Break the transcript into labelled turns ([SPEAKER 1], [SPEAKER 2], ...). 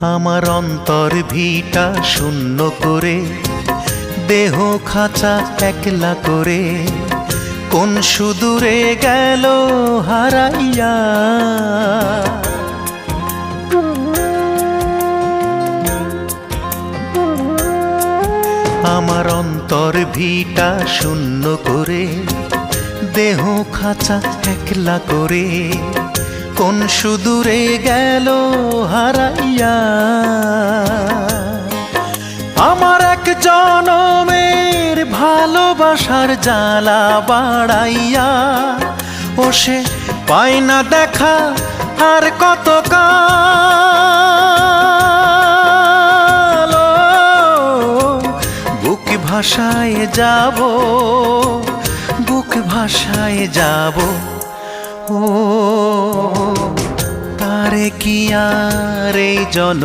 [SPEAKER 1] আমার অন্তর ভিটা শূন্য করে, দেহ খাঁচা একলা করে, কোন সুদূরে গেল হারাইয়া। আমার অন্তর ভিটা শূন্য করে, দেহ খাঁচা একলা করে, কোন সুদূরে গেল হারাইয়া। আমার এক জনমের ভালোবাসার জ্বালা বাড়াইয়া, ও সে পায় না দেখা আর কত কাল। বুক ভাষায় যাব, বুক ভাষায় যাব, ও তারে কি আর এই জন